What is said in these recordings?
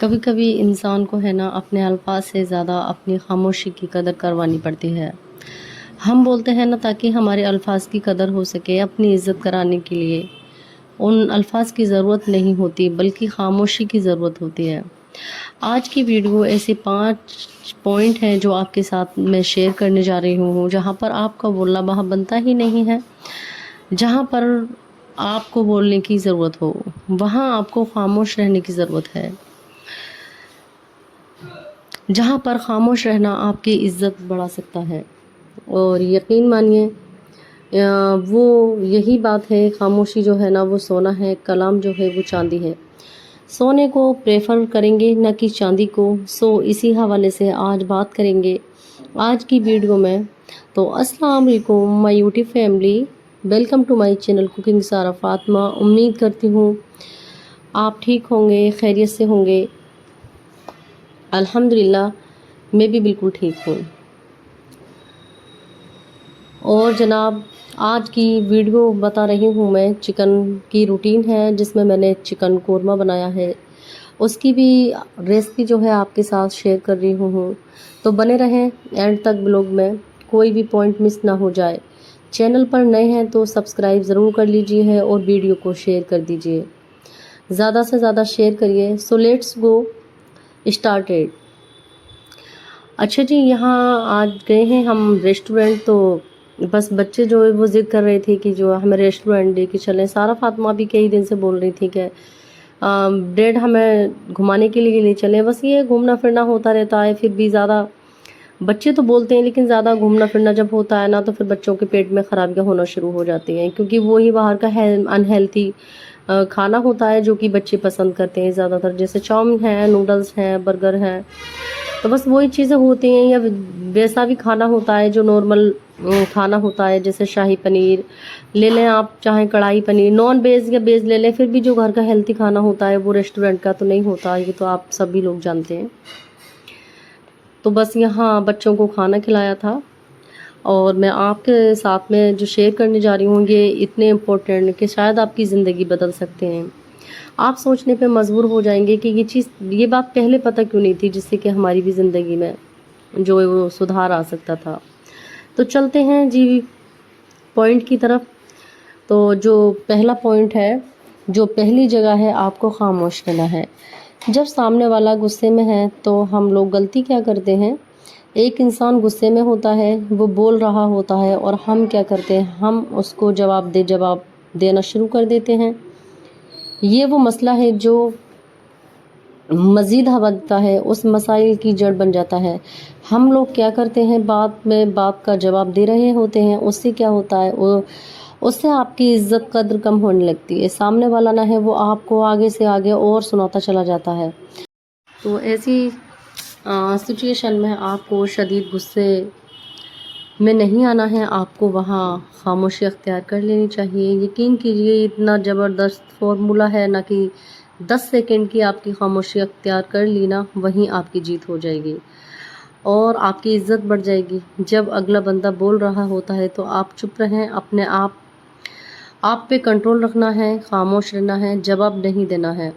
کبھی کبھی انسان کو ہے نا اپنے الفاظ سے زیادہ اپنی خاموشی کی قدر کروانی پڑتی ہے۔ ہم بولتے ہیں نا تاکہ ہمارے الفاظ کی قدر ہو سکے، اپنی عزت کرانے کے لیے ان الفاظ کی ضرورت نہیں ہوتی بلکہ خاموشی کی ضرورت ہوتی ہے۔ آج کی ویڈیو ایسے 5 پوائنٹ ہیں جو آپ کے ساتھ میں شیئر کرنے جا رہی ہوں، جہاں پر آپ کا بولنا وہاں بنتا ہی نہیں ہے۔ جہاں پر آپ کو بولنے کی ضرورت ہو وہاں آپ کو خاموش رہنے کی ضرورت ہے۔ جہاں پر خاموش رہنا آپ کی عزت بڑھا سکتا ہے، اور یقین مانیے وہ یہی بات ہے، خاموشی جو ہے نا وہ سونا ہے، کلام جو ہے وہ چاندی ہے۔ سونے کو پریفر کریں گے نہ کہ چاندی کو، اسی حوالے سے آج بات کریں گے آج کی ویڈیو میں۔ تو السلام علیکم my YouTube family, welcome to my channel cooking Sara Fatima. امید کرتی ہوں آپ ٹھیک ہوں گے، خیریت سے ہوں گے۔ الحمدللہ میں بھی بالکل ٹھیک ہوں۔ اور جناب آج کی ویڈیو بتا رہی ہوں میں چکن کی روٹین ہے، جس میں نے چکن قورمہ بنایا ہے، اس کی بھی ریسپی جو ہے آپ کے ساتھ شیئر کر رہی ہوں۔ تو بنے رہیں اینڈ تک بلاگ میں، کوئی بھی پوائنٹ مس نہ ہو جائے۔ چینل پر نئے ہیں تو سبسکرائب ضرور کر لیجئے اور ویڈیو کو شیئر کر دیجئے، زیادہ سے زیادہ شیئر کریے۔ So let's go started. اچھا جی، یہاں آج گئے ہیں ہم ریسٹورنٹ، تو بس بچے جو وہ ضد کر رہے تھے کہ جو ہمیں ریسٹورنٹ لے کے چلیں۔ سارا فاطمہ بھی کئی دن سے بول رہی تھی کہ ڈیڈ ہمیں گھمانے کے لیے لے چلیں۔ بس یہ گھومنا پھرنا ہوتا رہتا ہے، پھر بھی زیادہ بچے تو بولتے ہیں لیکن زیادہ گھومنا پھرنا جب ہوتا ہے نا تو پھر بچوں کے پیٹ میں خرابیاں ہونا شروع ہو جاتی ہیں، کیونکہ وہی باہر کا انہیلتھی کھانا ہوتا ہے جو کہ بچے پسند کرتے ہیں زیادہ تر، جیسے چاؤمن ہے، نوڈلز ہیں، برگر ہیں، تو بس وہی چیزیں ہوتی ہیں، یا ویسا بھی کھانا ہوتا ہے جو نارمل کھانا ہوتا ہے، جیسے شاہی پنیر لے لیں آپ، چاہیں کڑھائی پنیر، نان ویج یا ویج لے لیں، پھر بھی جو گھر کا ہیلتھی کھانا ہوتا ہے وہ ریسٹورنٹ کا تو نہیں ہوتا، یہ تو آپ سبھی لوگ جانتے ہیں۔ تو بس یہاں بچوں کو کھانا کھلایا تھا، اور میں آپ کے ساتھ میں جو شیئر کرنے جا رہی ہوں یہ اتنے امپورٹنٹ کہ شاید آپ کی زندگی بدل سکتے ہیں۔ آپ سوچنے پہ مجبور ہو جائیں گے کہ یہ بات پہلے پتہ کیوں نہیں تھی، جس سے کہ ہماری بھی زندگی میں جو وہ سدھار آ سکتا تھا۔ تو چلتے ہیں جی پوائنٹ کی طرف۔ تو جو پہلا پوائنٹ ہے، جو پہلی جگہ ہے، آپ کو خاموش رہنا ہے۔ جب سامنے والا غصے میں ہے تو ہم لوگ غلطی کیا کرتے ہیں؟ ایک انسان غصے میں ہوتا ہے، وہ بول رہا ہوتا ہے، اور ہم کیا کرتے ہیں؟ ہم اس کو جواب دینا شروع کر دیتے ہیں۔ یہ وہ مسئلہ ہے جو مزید بڑھتا ہے، اس مسائل کی جڑ بن جاتا ہے۔ ہم لوگ کیا کرتے ہیں؟ بات میں بات کا جواب دے رہے ہوتے ہیں، اس سے کیا ہوتا ہے؟ اس سے آپ کی عزت قدر کم ہونے لگتی ہے، سامنے والا نہ ہے وہ آپ کو آگے سے آگے اور سناتا چلا جاتا ہے۔ تو ایسی سچویشن میں آپ کو شدید غصے میں نہیں آنا ہے، آپ کو وہاں خاموشی اختیار کر لینی چاہیے۔ یقین کیجیے اتنا زبردست فارمولا ہے نا کہ 10 سیکنڈ کی آپ کی خاموشی اختیار کر لی نا، وہیں آپ کی جیت ہو جائے گی اور آپ کی عزت بڑھ جائے گی۔ جب اگلا بندہ بول رہا ہوتا ہے تو آپ چپ رہیں، اپنے آپ پہ کنٹرول رکھنا ہے، خاموش رہنا ہے، جواب نہیں دینا ہے۔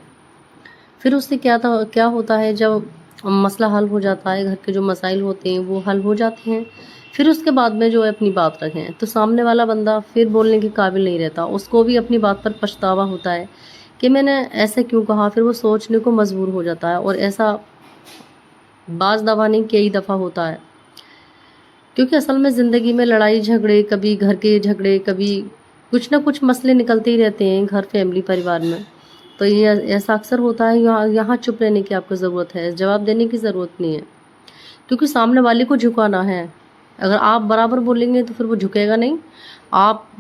پھر اس سے کیا ہوتا ہے؟ جب مسئلہ حل ہو جاتا ہے، گھر کے جو مسائل ہوتے ہیں وہ حل ہو جاتے ہیں، پھر اس کے بعد میں جو ہے اپنی بات رکھیں تو سامنے والا بندہ پھر بولنے کے قابل نہیں رہتا، اس کو بھی اپنی بات پر پچھتاوا ہوتا ہے کہ میں نے ایسے کیوں کہا، پھر وہ سوچنے کو مجبور ہو جاتا ہے۔ اور ایسا بعض دفعہ نہیں کئی دفعہ ہوتا ہے، کیونکہ اصل میں زندگی میں لڑائی جھگڑے، کبھی گھر کے جھگڑے، کبھی کچھ نہ کچھ مسئلے نکلتے ہی رہتے ہیں گھر، فیملی، پریوار میں۔ تو یہ ایسا اکثر ہوتا ہے، یہاں چپ رہنے کی آپ کو ضرورت ہے، جواب دینے کی ضرورت نہیں ہے، کیونکہ سامنے والے کو جھکانا ہے۔ اگر آپ برابر بولیں گے تو پھر وہ جھکے گا نہیں،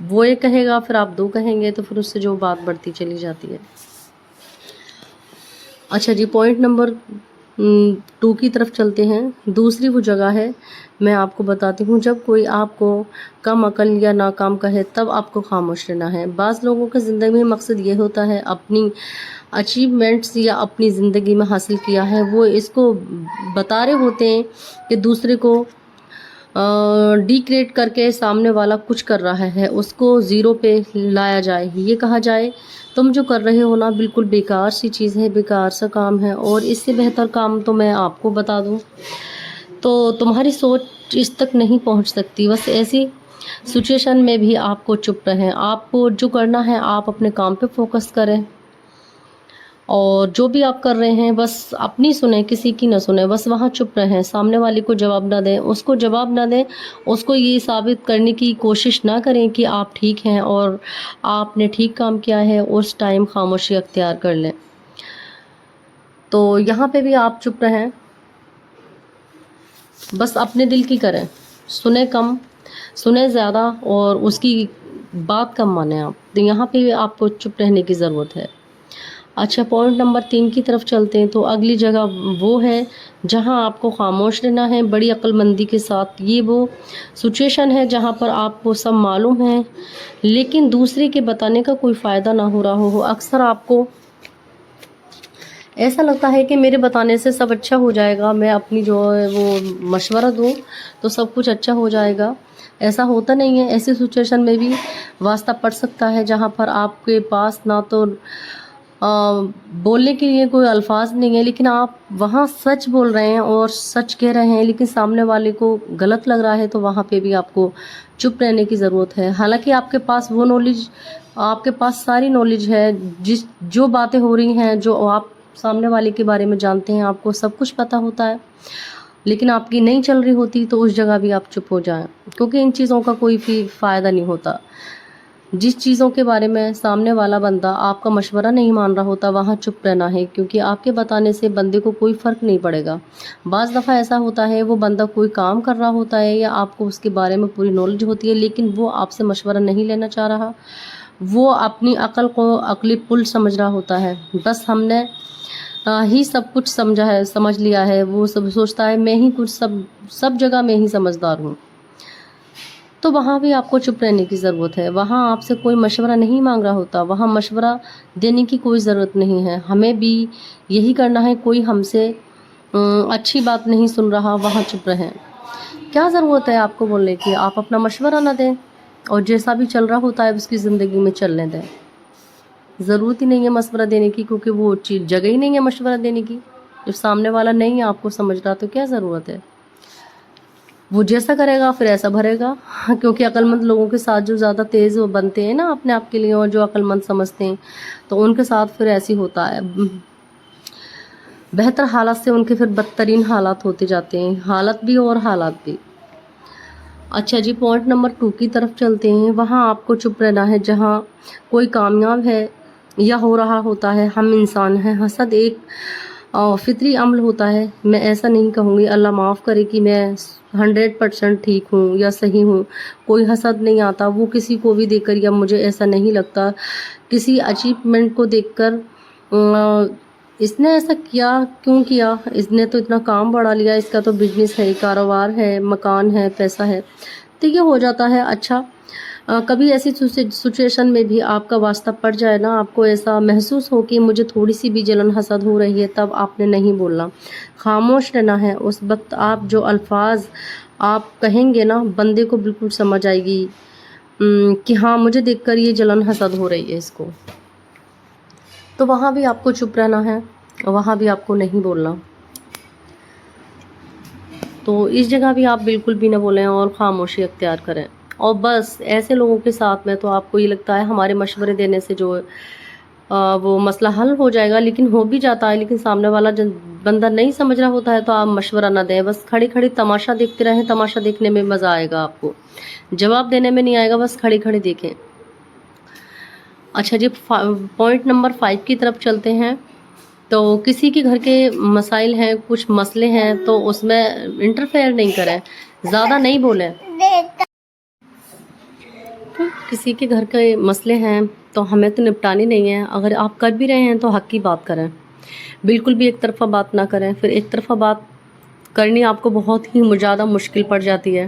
وہ ایک کہے گا، پھر آپ 2 کہیں گے، تو پھر اس سے جو بات بڑھتی چلی جاتی ہے۔ اچھا جی، پوائنٹ نمبر 2 کی طرف چلتے ہیں۔ دوسری وہ جگہ ہے، میں آپ کو بتاتی ہوں، جب کوئی آپ کو کم عقل یا ناکام کہے تب آپ کو خاموش رہنا ہے۔ بعض لوگوں کے زندگی میں مقصد یہ ہوتا ہے، اپنی اچیومنٹس یا اپنی زندگی میں حاصل کیا ہے، وہ اس کو بتا رہے ہوتے ہیں کہ دوسرے کو ڈیکریٹ کر کے سامنے والا کچھ کر رہا ہے اس کو زیرو پہ لایا جائے، یہ کہا جائے تم جو کر رہے ہو نا بالکل بیکار سی چیز ہے، بیکار سا کام ہے، اور اس سے بہتر کام تو میں آپ کو بتا دوں تو تمہاری سوچ اس تک نہیں پہنچ سکتی۔ بس ایسی سچویشن میں بھی آپ کو چپ رہیں، آپ کو جو کرنا ہے آپ اپنے کام پہ فوکس کریں، اور جو بھی آپ کر رہے ہیں بس اپنی سنیں، کسی کی نہ سنیں، بس وہاں چپ رہیں، سامنے والے کو جواب نہ دیں، اس کو جواب نہ دیں، اس کو یہ ثابت کرنے کی کوشش نہ کریں کہ آپ ٹھیک ہیں اور آپ نے ٹھیک کام کیا ہے، اس ٹائم خاموشی اختیار کر لیں۔ تو یہاں پہ بھی آپ چپ رہیں، بس اپنے دل کی کریں، سنیں کم، سنیں زیادہ، اور اس کی بات کم مانیں آپ، تو یہاں پہ بھی آپ کو چپ رہنے کی ضرورت ہے۔ اچھا، پوائنٹ نمبر 3 کی طرف چلتے ہیں۔ تو اگلی جگہ وہ ہے جہاں آپ کو خاموش رہنا ہے بڑی عقل مندی کے ساتھ۔ یہ وہ سچویشن ہے جہاں پر آپ کو سب معلوم ہے لیکن دوسرے کے بتانے کا کوئی فائدہ نہ ہو رہا ہو۔ اکثر آپ کو ایسا لگتا ہے کہ میرے بتانے سے سب اچھا ہو جائے گا، میں اپنی جو ہے وہ مشورہ دوں تو سب کچھ اچھا ہو جائے گا۔ ایسا ہوتا نہیں ہے، ایسی سچویشن میں بھی واسطہ پڑ سکتا ہے جہاں پر آپ کے پاس نہ تو بولنے کے لیے کوئی الفاظ نہیں ہے، لیکن آپ وہاں سچ بول رہے ہیں اور سچ کہہ رہے ہیں، لیکن سامنے والے کو غلط لگ رہا ہے، تو وہاں پہ بھی آپ کو چپ رہنے کی ضرورت ہے۔ حالانکہ آپ کے پاس وہ نالج، آپ کے پاس ساری نالج ہے، جو باتیں ہو رہی ہیں، جو آپ سامنے والے کے بارے میں جانتے ہیں، آپ کو سب کچھ پتہ ہوتا ہے، لیکن آپ کی نہیں چل رہی ہوتی، تو اس جگہ بھی آپ چپ ہو جائیں، کیونکہ ان چیزوں کا کوئی فائدہ نہیں ہوتا۔ جس چیزوں کے بارے میں سامنے والا بندہ آپ کا مشورہ نہیں مان رہا ہوتا، وہاں چپ رہنا ہے، کیونکہ آپ کے بتانے سے بندے کو کوئی فرق نہیں پڑے گا۔ بعض دفعہ ایسا ہوتا ہے وہ بندہ کوئی کام کر رہا ہوتا ہے یا آپ کو اس کے بارے میں پوری نالج ہوتی ہے، لیکن وہ آپ سے مشورہ نہیں لینا چاہ رہا، وہ اپنی عقل کو عقلی پل سمجھ رہا ہوتا ہے، بس ہم نے ہی سب کچھ سمجھا ہے، سمجھ لیا ہے، وہ سب سوچتا ہے میں ہی کچھ سب جگہ میں ہی سمجھدار ہوں۔ تو وہاں بھی آپ کو چپ رہنے کی ضرورت ہے، وہاں آپ سے کوئی مشورہ نہیں مانگ رہا ہوتا، وہاں مشورہ دینے کی کوئی ضرورت نہیں ہے، ہمیں بھی یہی کرنا ہے، کوئی ہم سے اچھی بات نہیں سن رہا، وہاں چپ رہیں۔ کیا ضرورت ہے آپ کو بولنے کی؟ آپ اپنا مشورہ نہ دیں اور جیسا بھی چل رہا ہوتا ہے اس کی زندگی میں چلنے دیں، ضرورت ہی نہیں ہے مشورہ دینے کی، کیونکہ وہ چیز جگہ ہی نہیں ہے مشورہ دینے کی۔ جب سامنے والا نہیں ہے آپ کو سمجھ رہا تو کیا ضرورت ہے؟ وہ جیسا کرے گا پھر ایسا بھرے گا، کیونکہ عقل مند لوگوں کے ساتھ جو زیادہ تیز بنتے ہیں نا اپنے آپ کے لیے، اور جو عقل مند سمجھتے ہیں، تو ان کے ساتھ پھر ایسی ہوتا ہے، بہتر حالات سے ان کے پھر بدترین حالات ہوتے جاتے ہیں، حالت بھی اور حالات بھی۔ اچھا جی، پوائنٹ نمبر 2 کی طرف چلتے ہیں۔ وہاں آپ کو چپ رہنا ہے جہاں کوئی کامیاب ہے یا ہو رہا ہوتا ہے، ہم انسان ہیں، حسد ایک فطری عمل ہوتا ہے۔ میں ایسا نہیں کہوں گی، اللہ معاف کرے، کہ میں 100% ٹھیک ہوں یا صحیح ہوں، کوئی حسد نہیں آتا، وہ کسی کو بھی دیکھ کر، یا مجھے ایسا نہیں لگتا کسی اچیومنٹ کو دیکھ کر اس نے ایسا کیا کیوں کیا، اس نے تو اتنا کام بڑھا لیا، اس کا تو بزنس ہے، کاروبار ہے، مکان ہے، پیسہ ہے، تو یہ ہو جاتا ہے۔ اچھا، کبھی ایسی سچویشن میں بھی آپ کا واسطہ پڑ جائے نا، آپ کو ایسا محسوس ہو کہ مجھے تھوڑی سی بھی جلن حسد ہو رہی ہے، تب آپ نے نہیں بولنا، خاموش رہنا ہے۔ اس وقت آپ جو الفاظ آپ کہیں گے نا، بندے کو بالکل سمجھ آئے گی کہ ہاں مجھے دیکھ کر یہ جلن حسد ہو رہی ہے اس کو، تو وہاں بھی آپ کو چپ رہنا ہے، وہاں بھی آپ کو نہیں بولنا۔ تو اس جگہ بھی آپ بالکل بھی نہ بولیں اور خاموشی اختیار کریں، اور بس ایسے لوگوں کے ساتھ میں تو آپ کو یہ لگتا ہے ہمارے مشورے دینے سے جو وہ مسئلہ حل ہو جائے گا، لیکن ہو بھی جاتا ہے، لیکن سامنے والا جب بندہ نہیں سمجھ رہا ہوتا ہے تو آپ مشورہ نہ دیں، بس کھڑی کھڑی تماشا دیکھتے رہیں، تماشا دیکھنے میں مزہ آئے گا، آپ کو جواب دینے میں نہیں آئے گا، بس کھڑی کھڑی دیکھیں۔ اچھا جی، پوائنٹ نمبر 5 کی طرف چلتے ہیں۔ تو کسی کے گھر کے مسائل ہیں، کچھ مسئلے ہیں، تو اس میں انٹرفیئر نہیں کریں، زیادہ نہیں بولیں۔ کسی کے گھر کے مسئلے ہیں تو ہمیں تو نپٹانے نہیں ہیں، اگر آپ کر بھی رہے ہیں تو حق کی بات کریں، بالکل بھی ایک طرفہ بات نہ کریں، پھر ایک طرفہ بات کرنی آپ کو بہت ہی زیادہ مشکل پڑ جاتی ہے،